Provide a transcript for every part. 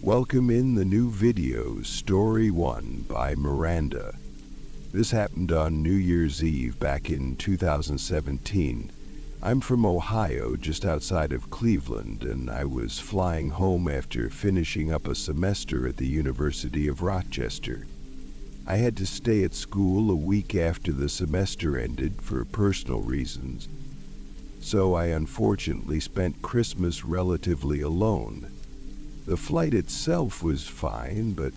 Welcome in the new video, Story 1 by Miranda. This happened on New Year's Eve back in 2017. I'm from Ohio, just outside of Cleveland, and I was flying home after finishing up a semester at the University of Rochester. I had to stay at school a week after the semester ended for personal reasons, so I unfortunately spent Christmas relatively alone. The flight itself was fine, but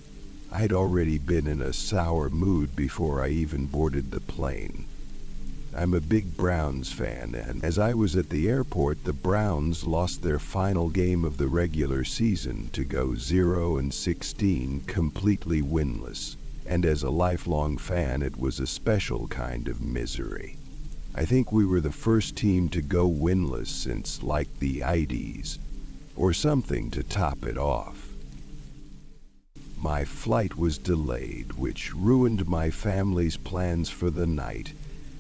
I'd already been in a sour mood before I even boarded the plane. I'm a big Browns fan, and as I was at the airport, the Browns lost their final game of the regular season to go 0-16, completely winless. And as a lifelong fan, it was a special kind of misery. I think we were the first team to go winless since, like, the 80s. Or something to top it off. My flight was delayed, which ruined my family's plans for the night.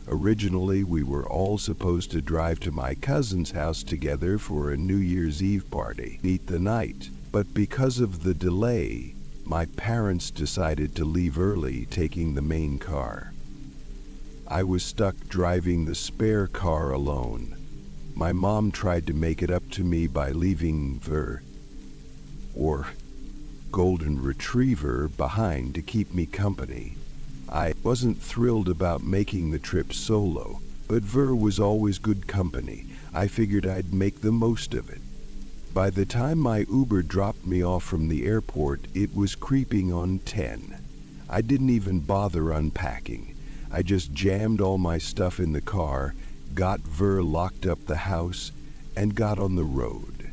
Originally, we were all supposed to drive to my cousin's house together for a New Year's Eve party, eat the night. But because of the delay, my parents decided to leave early, taking the main car. I was stuck driving the spare car alone. My mom tried to make it up to me by leaving Ver, or golden retriever, behind to keep me company. I wasn't thrilled about making the trip solo, but Ver was always good company. I figured I'd make the most of it. By the time my Uber dropped me off from the airport, it was creeping on 10. I didn't even bother unpacking. I just jammed all my stuff in the car, got Ver locked up the house, and got on the road.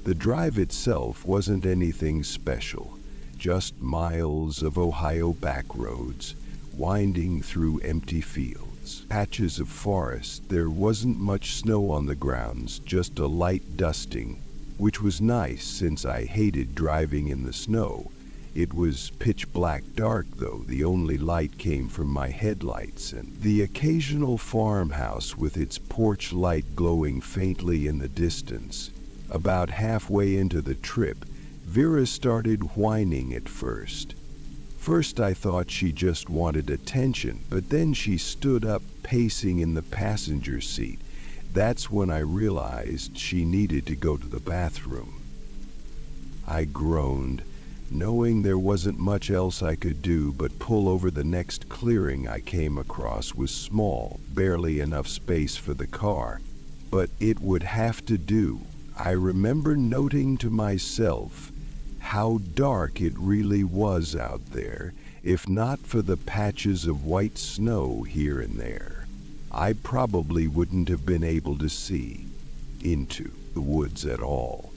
The drive itself wasn't anything special, just miles of Ohio back roads, winding through empty fields, patches of forest. There wasn't much snow on the grounds, just a light dusting, which was nice since I hated driving in the snow. It was pitch black dark, though. The only light came from my headlights and the occasional farmhouse with its porch light glowing faintly in the distance. About halfway into the trip, Vera started whining at first. First I thought she just wanted attention, but then she stood up, pacing in the passenger seat. That's when I realized she needed to go to the bathroom. I groaned, knowing there wasn't much else I could do but pull over. The next clearing I came across was small, barely enough space for the car, but it would have to do. I remember noting to myself how dark it really was out there. If not for the patches of white snow here and there, I probably wouldn't have been able to see into the woods at all.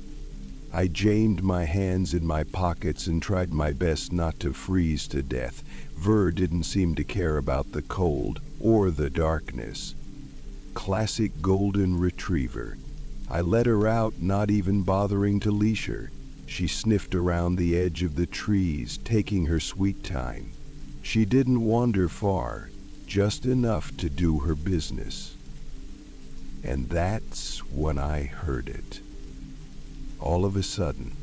I jammed my hands in my pockets and tried my best not to freeze to death. Ver didn't seem to care about the cold or the darkness. Classic golden retriever. I let her out, not even bothering to leash her. She sniffed around the edge of the trees, taking her sweet time. She didn't wander far, just enough to do her business. And that's when I heard it. All of a sudden,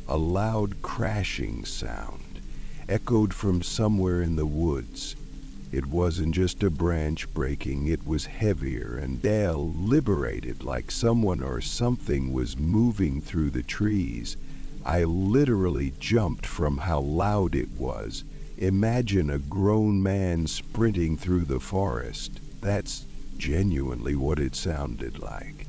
a loud crashing sound echoed from somewhere in the woods. It wasn't just a branch breaking, it was heavier and liberated, like someone or something was moving through the trees. I literally jumped from how loud it was. Imagine a grown man sprinting through the forest. That's genuinely what it sounded like.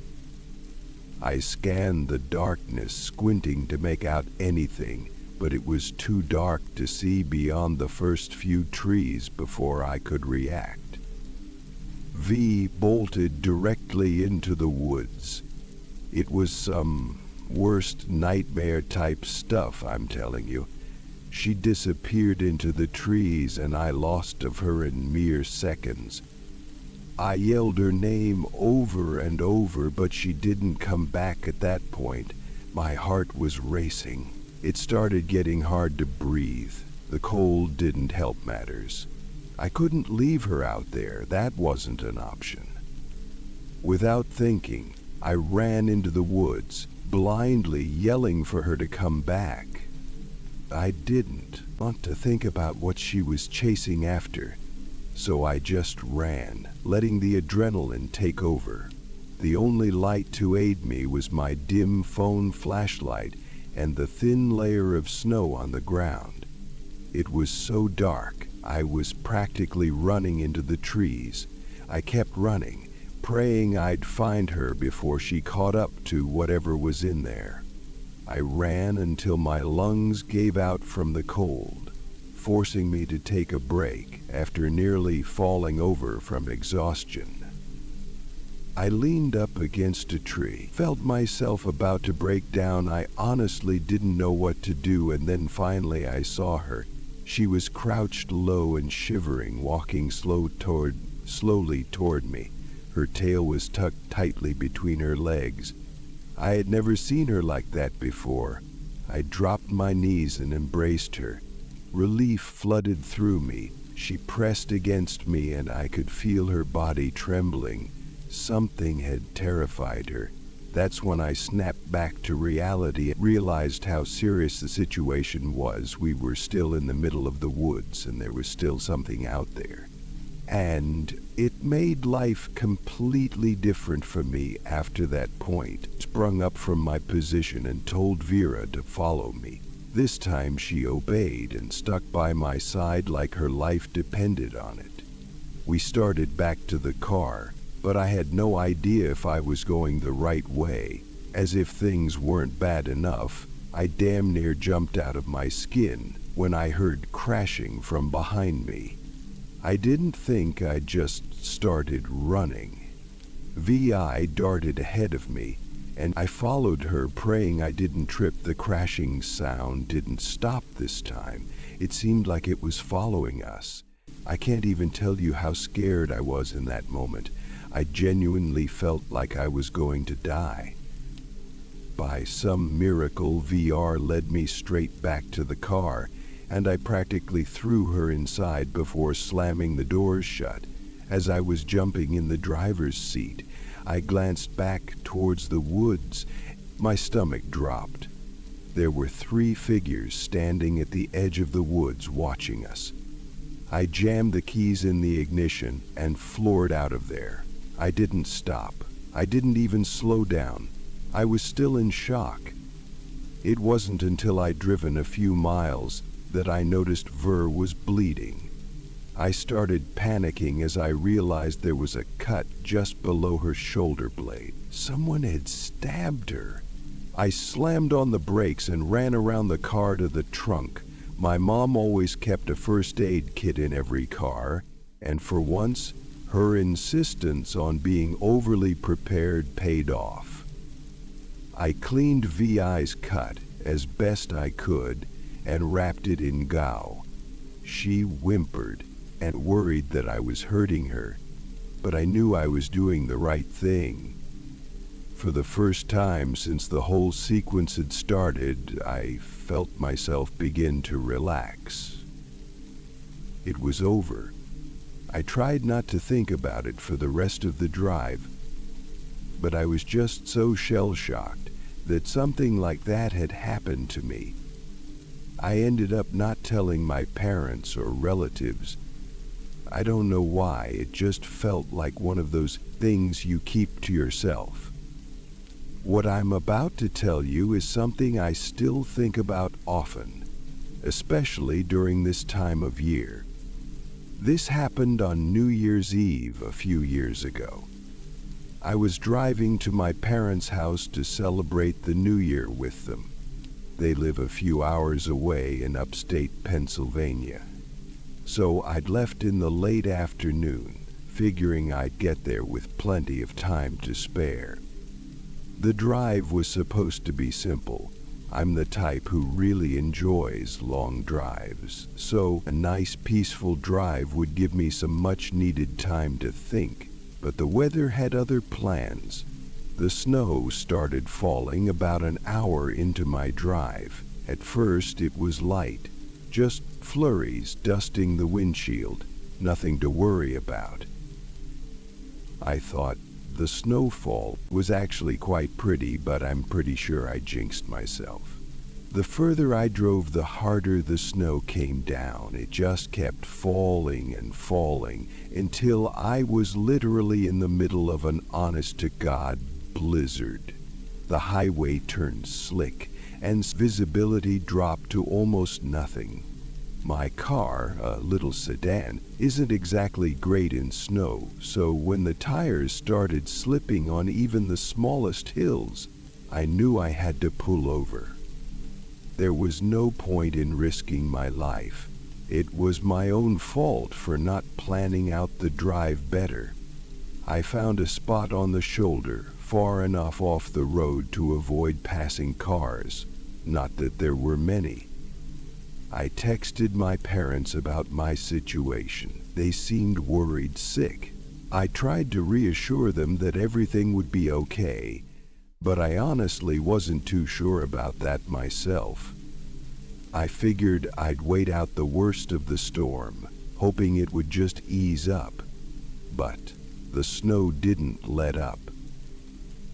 I scanned the darkness, squinting to make out anything, but it was too dark to see beyond the first few trees before I could react. V bolted directly into the woods. It was some worst nightmare type stuff, I'm telling you. She disappeared into the trees and I lost of her in mere seconds. I yelled her name over and over, but she didn't come back at that point. My heart was racing. It started getting hard to breathe. The cold didn't help matters. I couldn't leave her out there. That wasn't an option. Without thinking, I ran into the woods, blindly yelling for her to come back. I didn't want to think about what she was chasing after, so I just ran, letting the adrenaline take over. The only light to aid me was my dim phone flashlight and the thin layer of snow on the ground. It was so dark, I was practically running into the trees. I kept running, praying I'd find her before she caught up to whatever was in there. I ran until my lungs gave out from the cold, forcing me to take a break after nearly falling over from exhaustion. I leaned up against a tree, felt myself about to break down. I honestly didn't know what to do, and then finally I saw her. She was crouched low and shivering, walking slowly toward me. Her tail was tucked tightly between her legs. I had never seen her like that before. I dropped my knees and embraced her. Relief flooded through me. She pressed against me and I could feel her body trembling. Something had terrified her. That's when I snapped back to reality and realized how serious the situation was. We were still in the middle of the woods and there was still something out there. And it made life completely different for me after that point. Sprung up from my position and told Vera to follow me. This time she obeyed and stuck by my side like her life depended on it. We started back to the car, but I had no idea if I was going the right way. As if things weren't bad enough, I damn near jumped out of my skin when I heard crashing from behind me. I didn't think, I just started running. Vi darted ahead of me, and I followed her, praying I didn't trip. The crashing sound didn't stop this time. It seemed like it was following us. I can't even tell you how scared I was in that moment. I genuinely felt like I was going to die. By some miracle, VR led me straight back to the car, and I practically threw her inside before slamming the doors shut. As I was jumping in the driver's seat, I glanced back towards the woods. My stomach dropped. There were 3 figures standing at the edge of the woods watching us. I jammed the keys in the ignition and floored out of there. I didn't stop. I didn't even slow down. I was still in shock. It wasn't until I'd driven a few miles that I noticed Ver was bleeding. I started panicking as I realized there was a cut just below her shoulder blade. Someone had stabbed her. I slammed on the brakes and ran around the car to the trunk. My mom always kept a first aid kit in every car, and for once, her insistence on being overly prepared paid off. I cleaned VI's cut as best I could and wrapped it in gauze. She whimpered and worried that I was hurting her, but I knew I was doing the right thing. For the first time since the whole sequence had started, I felt myself begin to relax. It was over. I tried not to think about it for the rest of the drive, but I was just so shell-shocked that something like that had happened to me. I ended up not telling my parents or relatives. I don't know why, it just felt like one of those things you keep to yourself. What I'm about to tell you is something I still think about often, especially during this time of year. This happened on New Year's Eve a few years ago. I was driving to my parents' house to celebrate the New Year with them. They live a few hours away in upstate Pennsylvania. So I'd left in the late afternoon, figuring I'd get there with plenty of time to spare. The drive was supposed to be simple. I'm the type who really enjoys long drives, so a nice peaceful drive would give me some much-needed time to think. But the weather had other plans. The snow started falling about an hour into my drive. At first it was light, just flurries dusting the windshield, nothing to worry about. I thought the snowfall was actually quite pretty, but I'm pretty sure I jinxed myself. The further I drove, the harder the snow came down. It just kept falling and falling until I was literally in the middle of an honest-to-God blizzard. The highway turned slick and visibility dropped to almost nothing. My car, a little sedan, isn't exactly great in snow, so when the tires started slipping on even the smallest hills, I knew I had to pull over. There was no point in risking my life. It was my own fault for not planning out the drive better. I found a spot on the shoulder, far enough off the road to avoid passing cars. Not that there were many. I texted my parents about my situation. They seemed worried sick. I tried to reassure them that everything would be okay, but I honestly wasn't too sure about that myself. I figured I'd wait out the worst of the storm, hoping it would just ease up. But the snow didn't let up.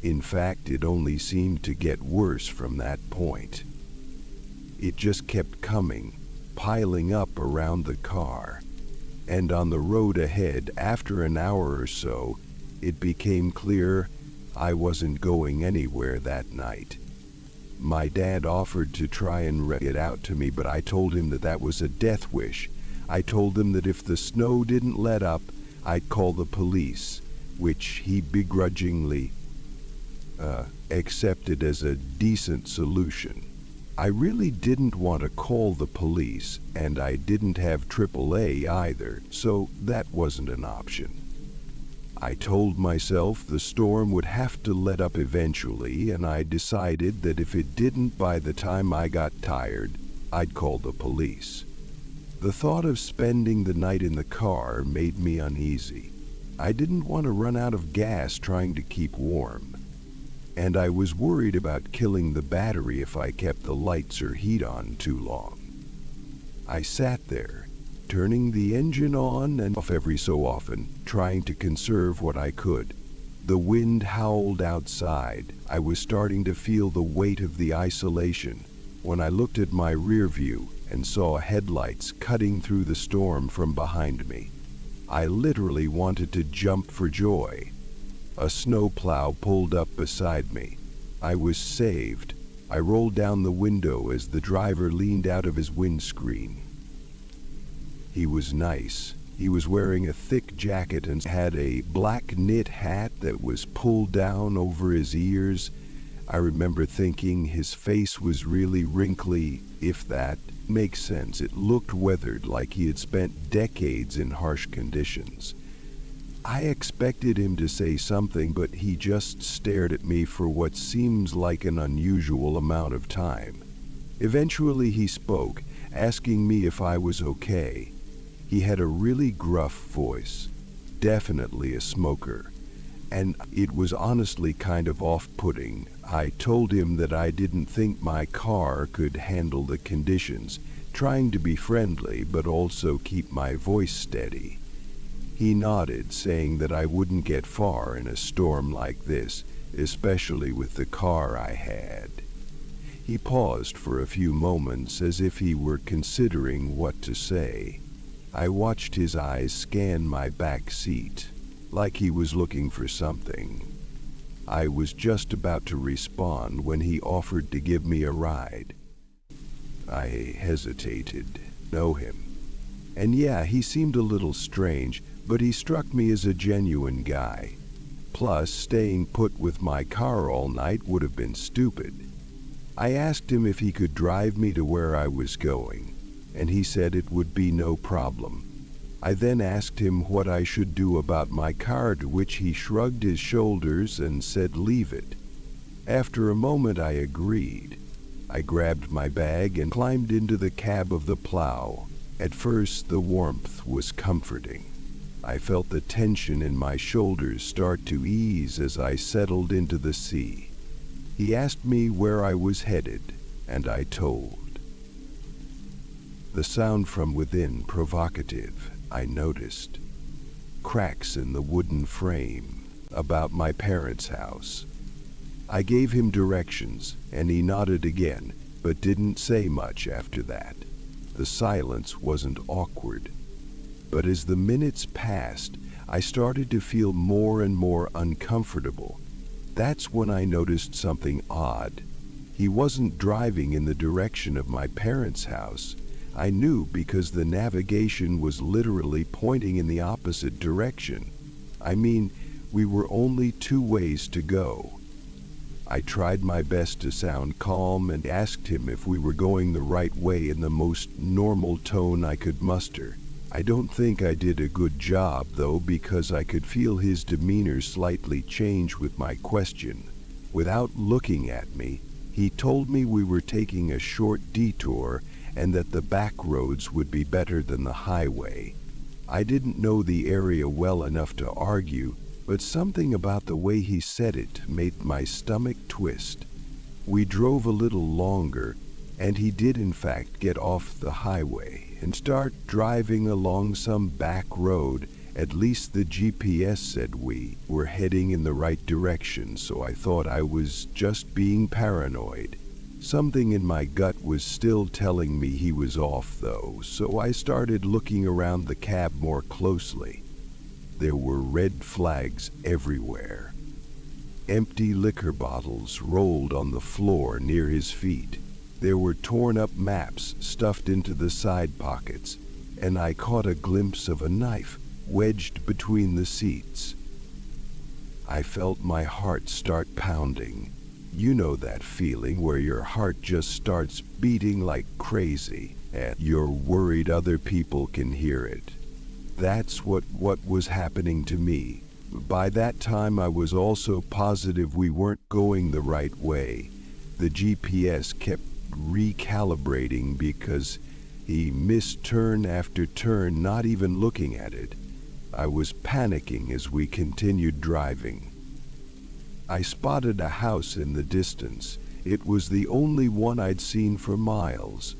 In fact, it only seemed to get worse from that point. It just kept coming, piling up around the car. And on the road ahead, after an hour or so, it became clear I wasn't going anywhere that night. My dad offered to try and rent it out to me, but I told him that that was a death wish. I told him that if the snow didn't let up, I'd call the police, which he begrudgingly accepted as a decent solution. I really didn't want to call the police, and I didn't have AAA either, so that wasn't an option. I told myself the storm would have to let up eventually, and I decided that if it didn't by the time I got tired, I'd call the police. The thought of spending the night in the car made me uneasy. I didn't want to run out of gas trying to keep warm, and I was worried about killing the battery if I kept the lights or heat on too long. I sat there, turning the engine on and off every so often, trying to conserve what I could. The wind howled outside. I was starting to feel the weight of the isolation when I looked at my rear view and saw headlights cutting through the storm from behind me. I literally wanted to jump for joy. A snowplow pulled up beside me. I was saved. I rolled down the window as the driver leaned out of his windscreen. He was nice. He was wearing a thick jacket and had a black knit hat that was pulled down over his ears. I remember thinking his face was really wrinkly, if that makes sense. It looked weathered, like he had spent decades in harsh conditions. I expected him to say something, but he just stared at me for what seems like an unusual amount of time. Eventually he spoke, asking me if I was okay. He had a really gruff voice, definitely a smoker, and it was honestly kind of off-putting. I told him that I didn't think my car could handle the conditions, trying to be friendly but also keep my voice steady. He nodded, saying that I wouldn't get far in a storm like this, especially with the car I had. He paused for a few moments as if he were considering what to say. I watched his eyes scan my back seat, like he was looking for something. I was just about to respond when he offered to give me a ride. I hesitated. Know him. And yeah, he seemed a little strange, but he struck me as a genuine guy. Plus, staying put with my car all night would have been stupid. I asked him if he could drive me to where I was going, and he said it would be no problem. I then asked him what I should do about my car, to which he shrugged his shoulders and said leave it. After a moment I agreed. I grabbed my bag and climbed into the cab of the plow. At first the warmth was comforting. I felt the tension in my shoulders start to ease as I settled into the sea. He asked me where I was headed, and I told. The sound from within provocative, I noticed. Cracks in the wooden frame, about my parents' house. I gave him directions, and he nodded again, but didn't say much after that. The silence wasn't awkward. But as the minutes passed, I started to feel more and more uncomfortable. That's when I noticed something odd. He wasn't driving in the direction of my parents' house. I knew because the navigation was literally pointing in the opposite direction. I mean, we were only 2 ways to go. I tried my best to sound calm and asked him if we were going the right way in the most normal tone I could muster. I don't think I did a good job, though, because I could feel his demeanor slightly change with my question. Without looking at me, he told me we were taking a short detour and that the back roads would be better than the highway. I didn't know the area well enough to argue, but something about the way he said it made my stomach twist. We drove a little longer, and he did in fact get off the highway and start driving along some back road. At least the GPS said we were heading in the right direction, so I thought I was just being paranoid. Something in my gut was still telling me he was off, though, so I started looking around the cab more closely. There were red flags everywhere. Empty liquor bottles rolled on the floor near his feet. There were torn-up maps stuffed into the side pockets, and I caught a glimpse of a knife wedged between the seats. I felt my heart start pounding. You know that feeling where your heart just starts beating like crazy, and you're worried other people can hear it. That's what was happening to me. By that time, I was also positive we weren't going the right way. The GPS kept recalibrating because he missed turn after turn, not even looking at it. I was panicking as we continued driving. I spotted a house in the distance. It was the only one I'd seen for miles.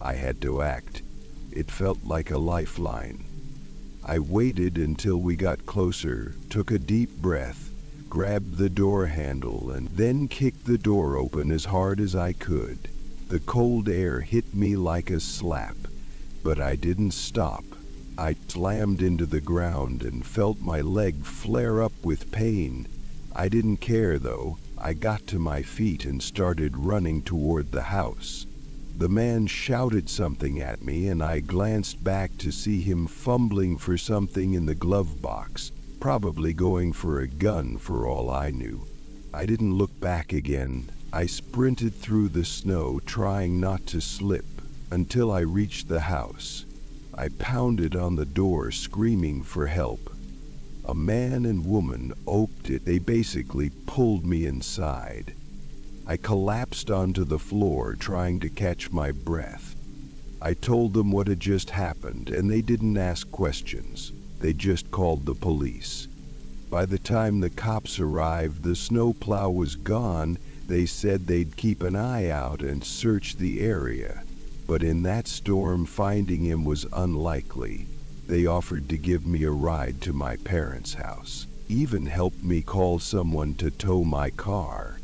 I had to act. It felt like a lifeline. I waited until we got closer, took a deep breath, grabbed the door handle, and then kicked the door open as hard as I could. The cold air hit me like a slap, but I didn't stop. I slammed into the ground and felt my leg flare up with pain. I didn't care, though. I got to my feet and started running toward the house. The man shouted something at me, and I glanced back to see him fumbling for something in the glove box, probably going for a gun for all I knew. I didn't look back again. I sprinted through the snow, trying not to slip, until I reached the house. I pounded on the door, screaming for help. A man and woman opened it. They basically pulled me inside. I collapsed onto the floor, trying to catch my breath. I told them what had just happened, and they didn't ask questions. They just called the police. By the time the cops arrived, the snowplow was gone. They said they'd keep an eye out and search the area. But in that storm, finding him was unlikely. They offered to give me a ride to my parents' house, even helped me call someone to tow my car.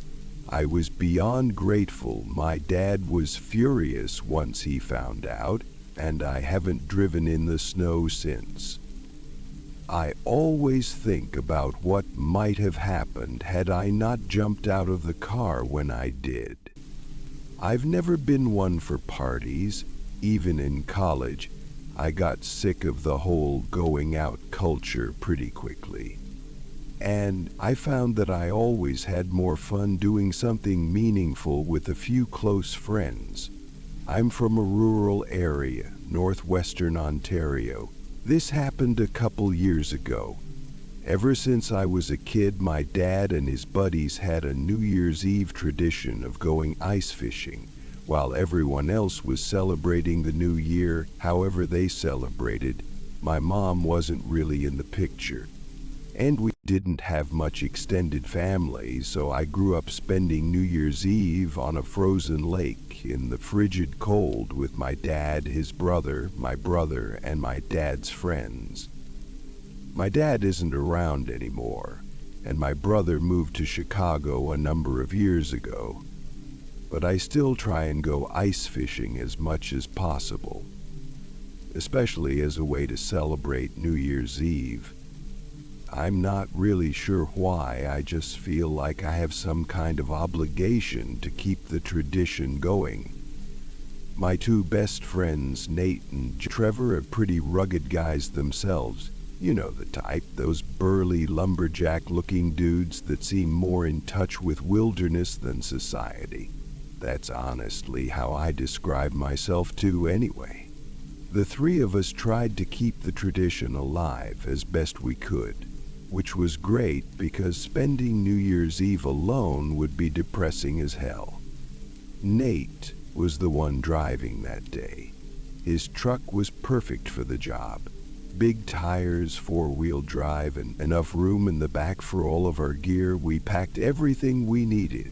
I was beyond grateful. My dad was furious once he found out, and I haven't driven in the snow since. I always think about what might have happened had I not jumped out of the car when I did. I've never been one for parties. Even in college, I got sick of the whole going out culture pretty quickly. And I found that I always had more fun doing something meaningful with a few close friends. I'm from a rural area, northwestern Ontario. This happened a couple years ago. Ever since I was a kid, my dad and his buddies had a New Year's Eve tradition of going ice fishing, while everyone else was celebrating the new year however they celebrated. My mom wasn't really in the picture. And we didn't have much extended family, so I grew up spending New Year's Eve on a frozen lake in the frigid cold with my dad, his brother, my brother, and my dad's friends. My dad isn't around anymore, and my brother moved to Chicago a number of years ago. but I still try and go ice fishing as much as possible, especially as a way to celebrate New Year's Eve. I'm not really sure why, I just feel like I have some kind of obligation to keep the tradition going. My two best friends, Nate and Trevor, are pretty rugged guys themselves. You know the type, those burly lumberjack-looking dudes that seem more in touch with wilderness than society. That's honestly how I describe myself too anyway. The three of us tried to keep the tradition alive as best we could, which was great because spending New Year's Eve alone would be depressing as hell. Nate was the one driving that day. His truck was perfect for the job. Big tires, four-wheel drive, and enough room in the back for all of our gear. We packed everything we needed.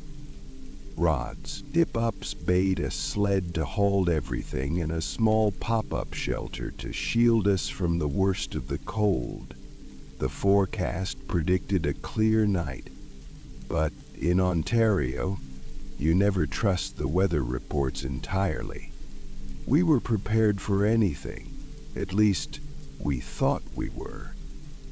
Rods, dip-ups, bait, a sled to hold everything, and a small pop-up shelter to shield us from the worst of the cold. The forecast predicted a clear night, but in Ontario, you never trust the weather reports entirely. We were prepared for anything, at least we thought we were.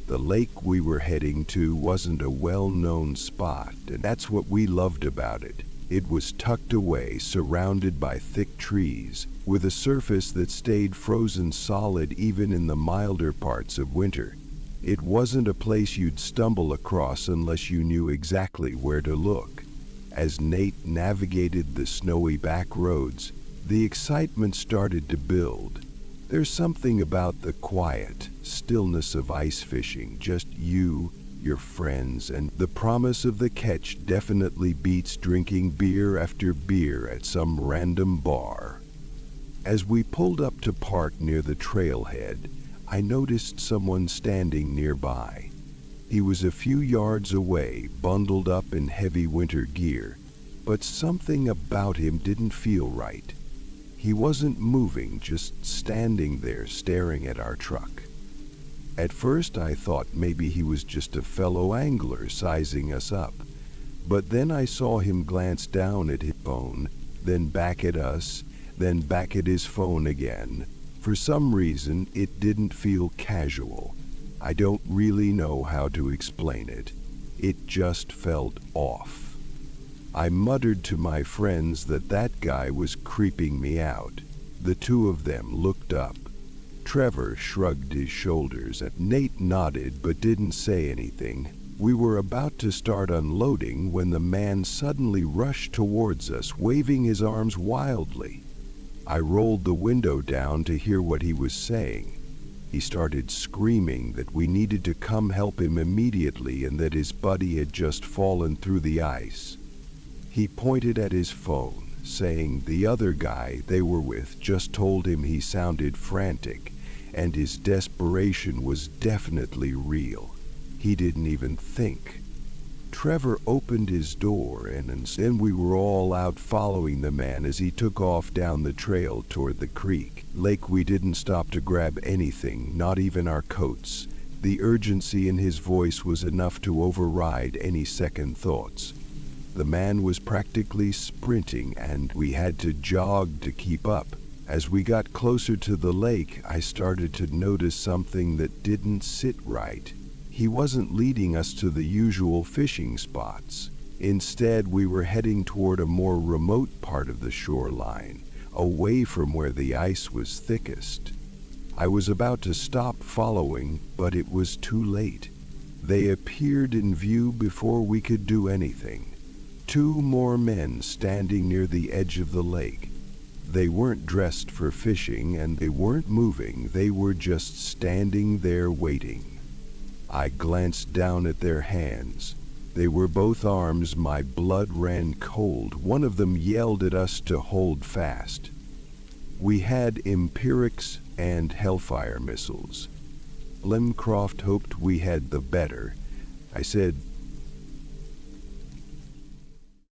The lake we were heading to wasn't a well-known spot, and that's what we loved about it. It was tucked away, surrounded by thick trees, with a surface that stayed frozen solid even in the milder parts of winter. It wasn't a place you'd stumble across unless you knew exactly where to look. As Nate navigated the snowy back roads, the excitement started to build. There's something about the quiet stillness of ice fishing, just you, your friends, and the promise of the catch definitely beats drinking beer after beer at some random bar. As we pulled up to park near the trailhead, I noticed someone standing nearby. He was a few yards away, bundled up in heavy winter gear, but something about him didn't feel right. He wasn't moving, just standing there staring at our truck. At first I thought maybe he was just a fellow angler sizing us up, but then I saw him glance down at his phone, then back at us, then back at his phone again. For some reason, it didn't feel casual. I don't really know how to explain it. It just felt off. I muttered to my friends that guy was creeping me out. The two of them looked up. Trevor shrugged his shoulders, and Nate nodded but didn't say anything. We were about to start unloading when the man suddenly rushed towards us, waving his arms wildly. I rolled the window down to hear what he was saying. He started screaming that we needed to come help him immediately and that his buddy had just fallen through the ice. He pointed at his phone, saying the other guy they were with just told him he sounded frantic, and his desperation was definitely real. He didn't even think. Trevor opened his door, and then we were all out following the man as he took off down the trail toward the creek. Lake, we didn't stop to grab anything, not even our coats. The urgency in his voice was enough to override any second thoughts. The man was practically sprinting, and we had to jog to keep up. As we got closer to the lake, I started to notice something that didn't sit right. He wasn't leading us to the usual fishing spots. Instead, we were heading toward a more remote part of the shoreline, away from where the ice was thickest. I was about to stop following, but it was too late. They appeared in view before we could do anything. Two more men standing near the edge of the lake. They weren't dressed for fishing, and they weren't moving. They were just standing there waiting. I glanced down at their hands. They were both arms. My blood ran cold. One of them yelled at us to hold fast. We had Empirix and Hellfire missiles. Lemcroft hoped we had the better. I said,